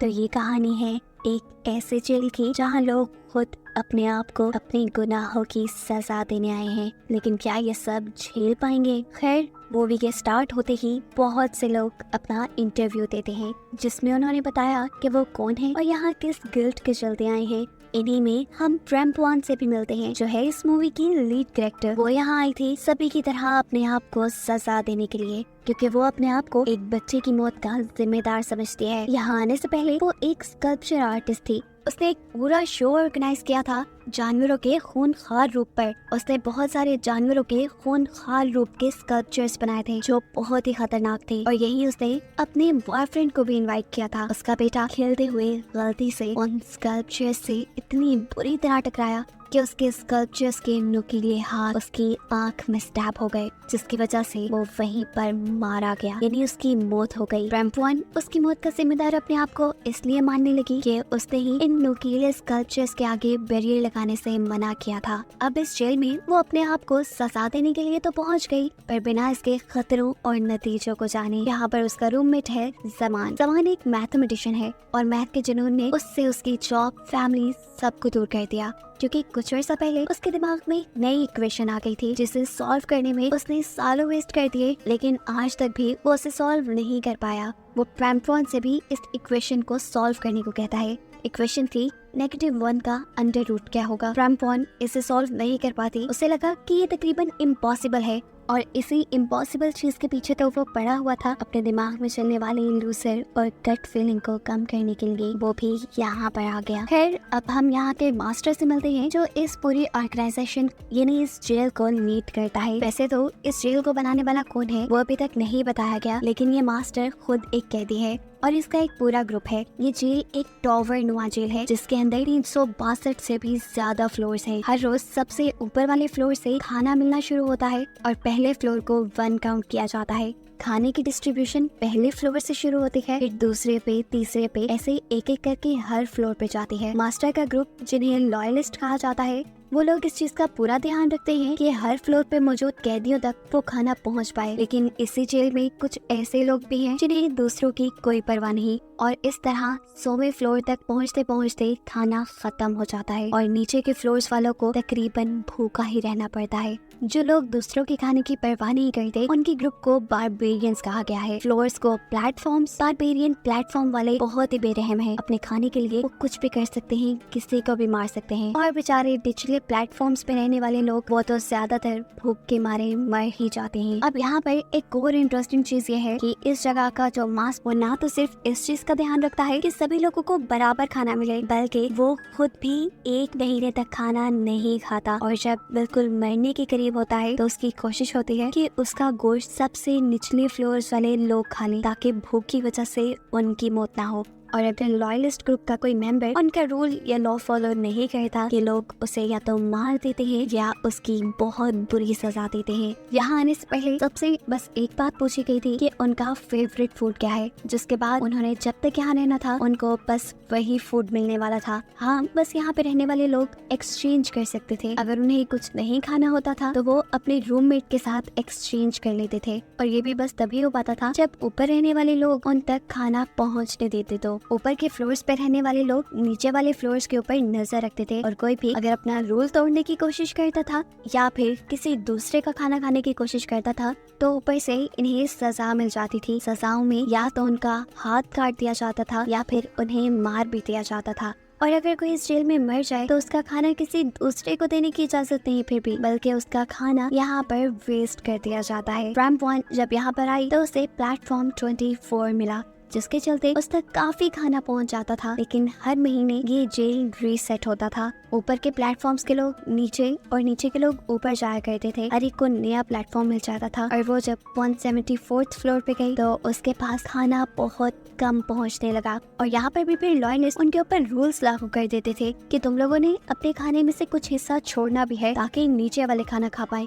तो ये कहानी है एक ऐसे जेल की जहाँ लोग खुद अपने आप को अपने गुनाहों की सजा देने आए हैं, लेकिन क्या ये सब झेल पाएंगे? खैर, मूवी के स्टार्ट होते ही बहुत से लोग अपना इंटरव्यू देते हैं, जिसमें उन्होंने बताया कि वो कौन है और यहाँ किस गिल्ट के चलते आए हैं। इन्हीं में हम ट्रैम्पवान से भी मिलते हैं, जो है इस मूवी की लीड कैरेक्टर। वो यहाँ आई थी सभी की तरह अपने आप को सजा देने के लिए, क्योंकि वो अपने आप को एक बच्चे की मौत का जिम्मेदार समझती है। यहाँ आने से पहले वो एक स्कल्पचर आर्टिस्ट थी। उसने एक पूरा शो ऑर्गेनाइज किया था जानवरों के खूनखार रूप पर। उसने बहुत सारे जानवरों के खूनखार रूप के स्कल्पचर्स बनाए थे जो बहुत ही खतरनाक थे, और यही उसने अपने बॉयफ्रेंड को भी इनवाइट किया था। उसका बेटा खेलते हुए गलती से उन स्कल्पचर्स से इतनी बुरी तरह टकराया कि उसके स्कल्पचर्स के नुकीले हाथ उसकी आंख में स्टैब हो गए, जिसकी वजह से वो वहीं पर मारा गया, यानी उसकी मौत हो गई। ट्रैम्पवान उसकी मौत का जिम्मेदार अपने आप को इसलिए मानने लगी कि उसने ही इन नुकीले स्कल्पचर्स के आगे बैरियर लगाने से मना किया था। अब इस जेल में वो अपने आप को सजा देने के लिए तो पहुंच गई, पर बिना इसके खतरों और नतीजों को जाने। यहाँ पर उसका रूममेट है जमान। जमान एक मैथमेटिशियन है और मैथ के जुनून ने उससे उसकी जॉब, फैमिली सबको दूर कर दिया, क्योंकि कुछ अर्सा पहले उसके दिमाग में नई इक्वेशन आ गई थी जिसे सॉल्व करने में उसने सालों वेस्ट कर दिए, लेकिन आज तक भी वो उसे सॉल्व नहीं कर पाया। वो ट्रैम्पवान से भी इस इक्वेशन को सॉल्व करने को कहता है। इक्वेशन थी -1 का अंडर रूट क्या होगा। ट्रैम्पवान इसे सॉल्व नहीं कर पाती। उसे लगा कि ये तकरीबन इम्पॉसिबल है, और इसी इम्पॉसिबल चीज के पीछे तो वो पड़ा हुआ था। अपने दिमाग में चलने वाले लूसर और गट फीलिंग को कम करने के लिए वो भी यहाँ पर आ गया। खैर, अब हम यहाँ के मास्टर से मिलते हैं, जो इस पूरी ऑर्गेनाइजेशन यानी इस जेल को लीड करता है। वैसे तो इस जेल को बनाने वाला कौन है वो अभी तक नहीं बताया गया, लेकिन ये मास्टर खुद एक कैदी है और इसका एक पूरा ग्रुप है। ये जेल एक टॉवर नुमा जेल है, जिसके अंदर 362 से भी ज्यादा फ्लोर्स हैं। हर रोज सबसे ऊपर वाले फ्लोर से खाना मिलना शुरू होता है और पहले फ्लोर को 1 काउंट किया जाता है। खाने की डिस्ट्रीब्यूशन पहले फ्लोर से शुरू होती है, फिर दूसरे पे, तीसरे पे, ऐसे एक एक करके हर फ्लोर पे जाती है। मास्टर का ग्रुप, जिन्हें लॉयलिस्ट कहा जाता है, वो लोग इस चीज का पूरा ध्यान रखते हैं कि हर फ्लोर पे मौजूद कैदियों तक वो खाना पहुंच पाए। लेकिन इसी जेल में कुछ ऐसे लोग भी हैं जिन्हें दूसरों की कोई परवाह नहीं, और इस तरह 100वें फ्लोर तक पहुंचते पहुंचते खाना खत्म हो जाता है और नीचे के फ्लोर्स वालों को तकरीबन भूखा ही रहना पड़ता है। जो लोग दूसरों के खाने की परवाह नहीं करते, उनकी ग्रुप को बारबेरियंस कहा गया है। फ्लोर्स को प्लेटफॉर्म्स। बारबेरियन प्लेटफॉर्म वाले बहुत ही बेरहम है। अपने खाने के लिए वो कुछ भी कर सकते हैं, किसी को भी मार सकते हैं। और बेचारे निचले प्लेटफॉर्म्स पे रहने वाले लोग वो तो ज्यादातर भूख के मारे मर ही जाते हैं। अब यहाँ पर एक और इंटरेस्टिंग चीज ये है कि इस जगह का जो मास्क, वो ना तो सिर्फ इस चीज का ध्यान रखता है कि सभी लोगों को बराबर खाना मिले, बल्कि वो खुद भी 1 महीने तक खाना नहीं खाता, और जब बिल्कुल मरने के करीब होता है तो उसकी कोशिश होती है कि उसका गोश्त सबसे निचले फ्लोर्स वाले लोग खा लें, ताकि भूख की वजह से उनकी मौत ना हो। और अगर लॉयलिस्ट ग्रुप का कोई मेंबर उनका रूल या लॉ फॉलो नहीं करता, कि लोग उसे या तो मार देते हैं या उसकी बहुत बुरी सजा देते हैं। यहाँ आने से पहले सबसे बस एक बात पूछी गई थी कि उनका फेवरेट फूड क्या है, जिसके बाद उन्होंने जब तक यहाँ रहना था उनको बस वही फूड मिलने वाला था। हाँ, बस यहाँ पे रहने वाले लोग एक्सचेंज कर सकते थे। अगर उन्हें कुछ नहीं खाना होता था तो वो अपने रूममेट के साथ एक्सचेंज कर लेते थे, और ये भी बस तभी हो पाता था जब ऊपर रहने वाले लोग उन तक खाना पहुँचने देते। तो ऊपर के फ्लोर्स पे रहने वाले लोग नीचे वाले फ्लोर्स के ऊपर नजर रखते थे, और कोई भी अगर अपना रूल तोड़ने की कोशिश करता था या फिर किसी दूसरे का खाना खाने की कोशिश करता था, तो ऊपर से इन्हें सजा मिल जाती थी। सजाओं में या तो उनका हाथ काट दिया जाता था या फिर उन्हें मार भी दिया जाता था। और अगर कोई इस जेल में मर जाए तो उसका खाना किसी दूसरे को देने की इजाजत नहीं फिर भी, बल्कि उसका खाना यहाँ पर वेस्ट कर दिया जाता है। ट्रैम्पवान जब यहाँ पर आई तो उसे प्लेटफॉर्म 24 मिला, जिसके चलते उस तक काफी खाना पहुंच जाता था। लेकिन हर महीने ये जेल रीसेट होता था। ऊपर के प्लेटफॉर्म्स के लोग नीचे और नीचे के लोग ऊपर जाया करते थे। हर एक को नया प्लेटफॉर्म मिल जाता था, और वो जब 174th फ्लोर पे गई तो उसके पास खाना बहुत कम पहुंचने लगा। और यहाँ पर भी फिर लॉयलिस्ट उनके ऊपर रूल्स लागू कर देते थे कि तुम लोगों ने अपने खाने में से कुछ हिस्सा छोड़ना भी है, ताकि नीचे वाले खाना खा पाए।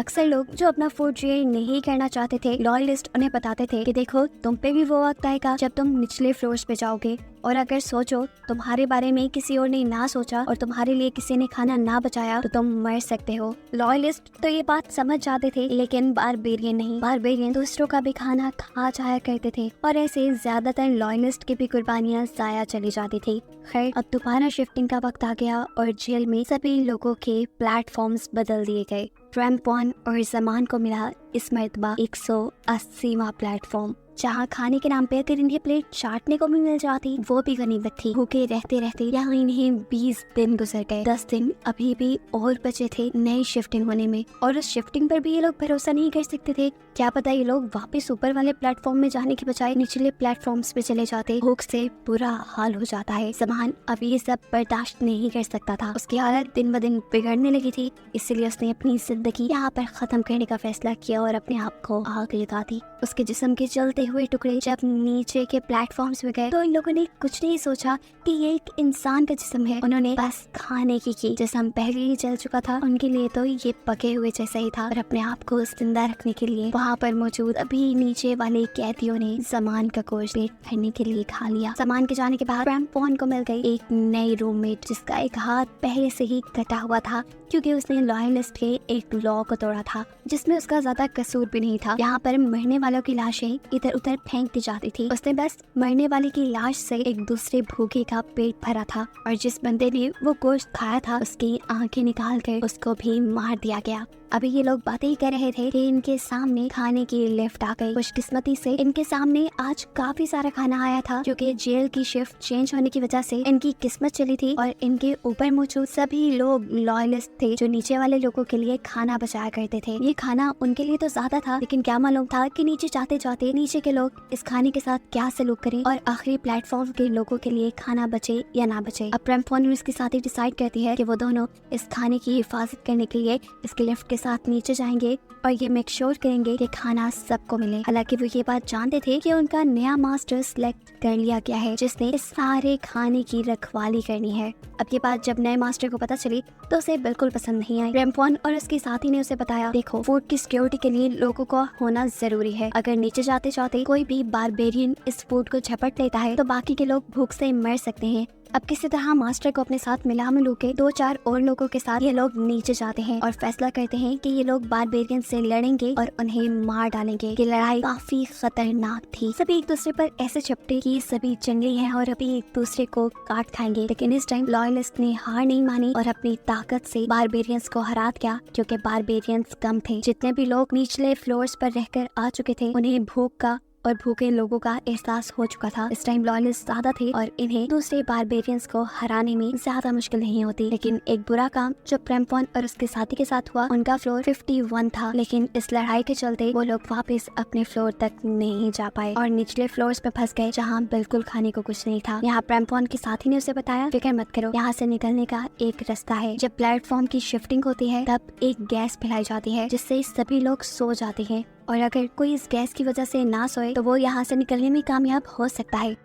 अक्सर लोग जो अपना फूड शेयर नहीं करना चाहते थे, लॉयलिस्ट उन्हें बताते थे कि देखो तुम पे भी वो वक्त आएगा जब तुम निचले फ्लोर्स पे जाओगे, और अगर सोचो तुम्हारे बारे में किसी और ने ना सोचा और तुम्हारे लिए किसी ने खाना ना बचाया तो तुम मर सकते हो। लॉयलिस्ट तो ये बात समझ जाते थे, लेकिन बारबेरियन नहीं। बारबेरियन दूसरों का भी खाना खा जाया करते थे और ऐसे ज्यादातर लॉयलिस्ट की भी कुर्बानियां जाया चली जाती थी। खैर, अब दोबारा शिफ्टिंग का वक्त आ गया और जेल में सभी लोगों के प्लेटफॉर्म्स बदल दिए गए। रैम्पॉन और ज़मान को मिला इस मर्तबा 180वां प्लेटफॉर्म, जहाँ खाने के नाम पे अगर इन्हें प्लेट चाटने को भी मिल जाती वो भी गनीमत थी। भूखे रहते रहते यहाँ इन्हें 20 दिन गुजर गए। 10 दिन अभी भी और बचे थे नई शिफ्टिंग होने में, और उस शिफ्टिंग पर भी ये लोग भरोसा नहीं कर सकते थे। क्या पता ये लोग वापस ऊपर वाले प्लेटफॉर्म में जाने के बजाय निचले प्लेटफॉर्म्स पे चले जाते। भूख से बुरा हाल हो जाता है। ज़मान अब ये सब बर्दाश्त नहीं कर सकता था। उसकी हालत दिन ब दिन बिगड़ने लगी थी, इसलिए उसने अपनी जिंदगी यहाँ पर खत्म करने का फैसला किया और अपने आप को आग लगा दी। उसके जिस्म के जलते हुए टुकड़े जब नीचे के प्लेटफॉर्म्स में गए तो इन लोगों ने कुछ नहीं सोचा कि ये एक इंसान का जिस्म है। उन्होंने बस खाने की जिस्म पहले ही जल चुका था, उनके लिए तो ये पके हुए जैसा ही था। और अपने आप को जिंदा रखने के लिए वहाँ पर मौजूद अभी नीचे वाले कैदियों ने ज़मान का गोश्त पेट भरने के लिए खा लिया। ज़मान के जाने के बाद रैम्पॉन को मिल गई एक नई रूममेट, जिसका एक हाथ पहले से ही कटा हुआ था क्योंकि उसने लॉयलिस्ट के एक लॉ को तोड़ा था, जिसमें उसका ज्यादा कसूर भी नहीं था। यहाँ पर मरने वालों की लाशें इधर उधर फेंक दी जाती थी। उसने बस मरने वाले की लाश से एक दूसरे भूखे का पेट भरा था, और जिस बंदे ने वो गोश्त खाया था उसकी आंखें निकाल कर उसको भी मार दिया गया। अभी ये लोग बातें ही कर रहे थे कि इनके सामने खाने की लिफ्ट आ गई। खुशकिस्मती से इनके सामने आज काफी सारा खाना आया था, क्योंकि जेल की शिफ्ट चेंज होने की वजह से इनकी किस्मत चली थी और इनके ऊपर मौजूद सभी लोग लॉयलिस्ट थे जो नीचे वाले लोगों के लिए खाना बचाया करते थे। ये खाना उनके लिए तो ज्यादा था, लेकिन क्या मालूम था कि नीचे जाते जाते नीचे के लोग इस खाने के साथ क्या सलूक करें और आखिरी प्लेटफॉर्म के लोगों के लिए खाना बचे या ना बचे। अब रैम्पॉन और उसके साथी डिसाइड करती है कि वो दोनों इस खाने की हिफाजत करने के लिए इसके लिफ्ट के साथ नीचे जाएंगे और ये मेक श्योर करेंगे कि खाना सबको मिले। हालांकि वो ये बात जानते थे कि उनका नया मास्टर सिलेक्ट कर लिया गया है जिसने इस सारे खाने की रखवाली करनी है। अब ये बात जब नए मास्टर को पता चली तो उसे बिल्कुल पसंद नहीं आई। रैम्पॉन और उसके साथी ने उसे बताया, देखो फूड की सिक्योरिटी के लिए लोगों को होना जरूरी है। अगर नीचे जाते जाते कोई भी बारबेरियन इस फूड को झपट लेता है तो बाकी के लोग भूख से मर सकते हैं। अब किसी तरह मास्टर को अपने साथ मिला मिलू के 2-4 और लोगों के साथ ये लोग नीचे जाते हैं और फैसला करते हैं कि ये लोग बारबेरियन से लड़ेंगे और उन्हें मार डालेंगे। ये लड़ाई काफी खतरनाक थी। सभी एक दूसरे पर ऐसे चपटे कि सभी जंगली हैं और अभी एक दूसरे को काट खाएंगे। लेकिन इस टाइम लॉयलिस्ट ने हार नहीं मानी और अपनी ताकत से बारबेरियंस को हरा दिया, क्योंकि बारबेरियंस कम थे। जितने भी लोग निचले फ्लोर्स पर रहकर आ चुके थे उन्हें भूख का और भूखे लोगों का एहसास हो चुका था। इस टाइम लॉयलिस्ट ज्यादा थे और इन्हें दूसरे बारबेरियंस को हराने में ज्यादा मुश्किल नहीं होती। लेकिन एक बुरा काम जो रैम्पॉन और उसके साथी के साथ हुआ, उनका फ्लोर 51 था, लेकिन इस लड़ाई के चलते वो लोग वापस अपने फ्लोर तक नहीं जा पाए और निचले फ्लोर्स पे फंस गए जहाँ बिल्कुल खाने को कुछ नहीं था। यहाँ रैम्पॉन के साथी ने उसे बताया, फिक्र मत करो, यहाँ से निकलने का एक रास्ता है। जब प्लेटफॉर्म की शिफ्टिंग होती है तब एक गैस फैलाई जाती है जिससे सभी लोग सो जाते हैं, और अगर कोई इस गैस की वजह से ना सोए तो वो यहाँ से निकलने में कामयाब हो सकता है।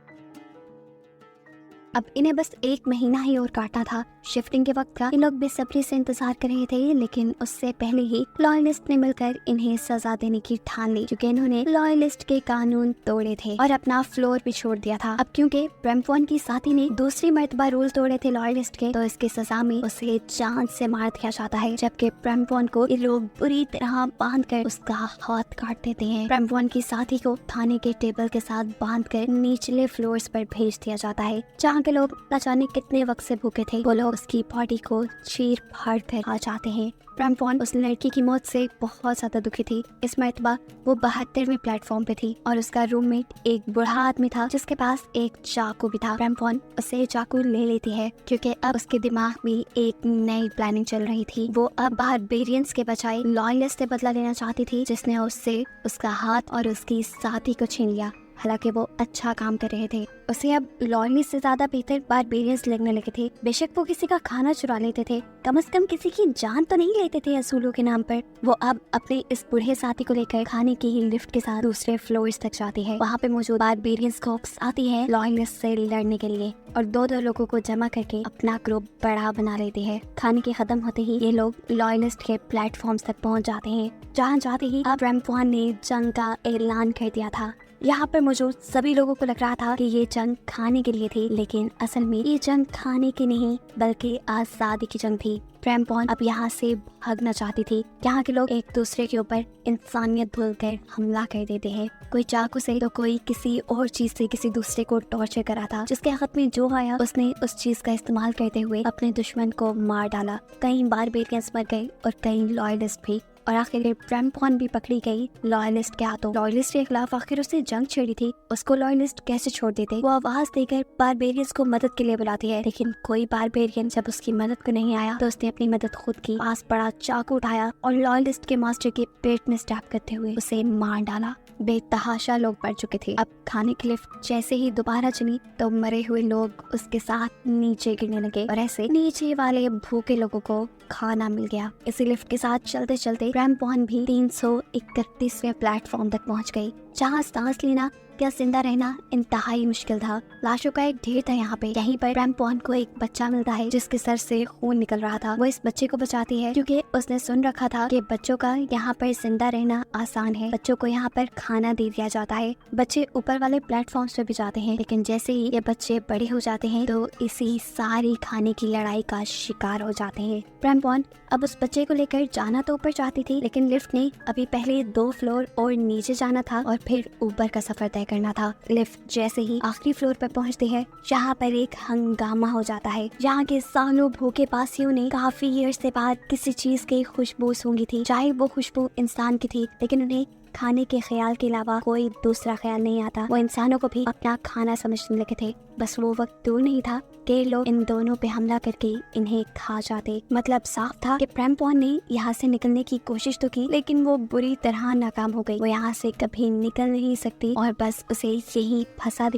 अब इन्हें बस 1 महीना ही और काटना था शिफ्टिंग के वक्त का। ये लोग बेसब्री से इंतजार कर रहे थे, लेकिन उससे पहले ही लॉयलिस्ट ने मिलकर इन्हें सजा देने की ठान ली, क्योंकि इन्होंने लॉयलिस्ट के कानून तोड़े थे और अपना फ्लोर भी छोड़ दिया था। अब क्योंकि रैम्पॉन की साथी ने दूसरी मर्तबा रूल तोड़े थे लॉयलिस्ट के, तो इसके सजा में उसे जान से मार दिया जाता है, जबकि रैम्पॉन को ये लोग बुरी तरह बांध कर उसका हाथ काट देते हैं। रैम्पॉन की साथी को थाने के टेबल के साथ बांध कर निचले फ्लोर्स पर भेज दिया जाता है, जहाँ के लोग न जाने कितने वक्त से भूखे थे। वो लोग उसकी बॉडी को चीर फाड़ कर आ जाते हैं। रैम्पॉन उस लड़की की मौत से बहुत ज्यादा दुखी थी। इस मर्तबा वो 72वें प्लेटफॉर्म पे थी और उसका रूममेट एक बूढ़ा आदमी था जिसके पास एक चाकू भी था। रैम्पॉन उसे चाकू ले लेती है क्योंकि अब उसके दिमाग में एक नई प्लानिंग चल रही थी। वो अब बारबेरियंस के बजाय लॉयलिस्ट से बदला लेना चाहती थी, जिसने उससे उसका हाथ और उसकी साथी को छीन लिया। हालांकि वो अच्छा काम कर रहे थे। उसे अब लॉयलिस्ट से ज्यादा बेहतर बारबेरियंस लगने लगे थे। बेशक वो किसी का खाना चुरा लेते थे, कम से कम किसी की जान तो नहीं लेते थे असूलों के नाम पर। वो अब अपने इस बूढ़े साथी को लेकर खाने की ही लिफ्ट के साथ दूसरे फ्लोर्स तक जाती है। वहाँ पे मौजूद बारबेरियंस कॉप्स आती है लॉयलिस्ट से लड़ने के लिए और दो लोगों को जमा करके अपना ग्रुप बड़ा बना लेते हैं। खाने के खत्म होते ही ये लोग लॉयलिस्ट के प्लेटफॉर्म तक पहुँच जाते हैं, जहाँ जाते ही अब रैम्पॉन ने जंग का ऐलान कर दिया था। यहाँ पर मौजूद सभी लोगों को लग रहा था कि ये जंग खाने के लिए थी, लेकिन असल में ये जंग खाने की नहीं बल्कि आजादी की जंग थी। रैम्पॉन अब यहाँ से भागना चाहती थी। यहाँ के लोग एक दूसरे के ऊपर इंसानियत भूलकर हमला कर देते हैं। कोई चाकू से तो कोई किसी और चीज से किसी दूसरे को टॉर्चर करा था। जिसके हाथ में जो आया उसने उस चीज का इस्तेमाल करते हुए अपने दुश्मन को मार डाला। कई बारबेरियंस मर गए और कई लॉयलिस्ट भी, और आखिर रैम्पॉन भी पकड़ी गई लॉयलिस्ट के हाथों। लॉयलिस्ट के खिलाफ आखिर उसने जंग छेड़ी थी, उसको लॉयलिस्ट कैसे छोड़ देते। वो आवाज देकर बारबेरियंस को मदद के लिए बुलाती है, लेकिन कोई बारबेरियन जब उसकी मदद को नहीं आया तो उसने अपनी मदद खुद की। पास पड़ा चाकू उठाया और लॉयलिस्ट के मास्टर के पेट में स्टैब करते हुए उसे मार डाला। बेतहाशा लोग मर चुके थे। अब खाने की लिफ्ट जैसे ही दोबारा चली तो मरे हुए लोग उसके साथ नीचे गिरने लगे और ऐसे नीचे वाले भूखे लोगों को खाना मिल गया। इसी लिफ्ट के साथ चलते चलते रैम्पॉन भी 331वें प्लेटफॉर्म तक पहुंच गई, जहां सांस लेना क्या जिंदा रहना इंतहाई मुश्किल था। लाशों का एक ढेर था यहाँ पे। यहीं पर रैम्पॉन को एक बच्चा मिलता है जिसके सर से खून निकल रहा था। वो इस बच्चे को बचाती है क्योंकि उसने सुन रखा था कि बच्चों का यहाँ पर जिंदा रहना आसान है। बच्चों को यहाँ पर खाना दे दिया जाता है। बच्चे ऊपर वाले प्लेटफॉर्म्स पे भी जाते हैं, लेकिन जैसे ही ये बच्चे बड़े हो जाते हैं तो इसी सारी खाने की लड़ाई का शिकार हो जाते हैं। रैम्पॉन अब उस बच्चे को लेकर जाना तो ऊपर चाहती थी, लेकिन लिफ्ट ने अभी पहले 2 फ्लोर और नीचे जाना था और फिर ऊपर का सफर तय करना था। लिफ्ट जैसे ही आखिरी फ्लोर पर पहुंचती है, यहाँ पर एक हंगामा हो जाता है। यहाँ के सालों भूखे पासियों ने काफी ईयर्स से बाद किसी चीज की खुशबू सूंघी थी, चाहे वो खुशबू इंसान की थी, लेकिन उन्हें खाने के ख्याल के अलावा कोई दूसरा ख्याल नहीं आता। वो इंसानों को भी अपना खाना समझने लगे थे। बस वो वक्त दूर नहीं था कि लोग इन दोनों पे हमला करके इन्हें खा जाते। मतलब साफ था कि रैम्पॉन ने यहाँ से निकलने की कोशिश तो की, लेकिन वो बुरी तरह नाकाम हो गई। वो यहाँ से कभी निकल नहीं सकती और बस उसे यही फंसा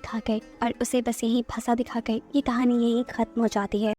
दिखाकर ये कहानी यही खत्म हो जाती है।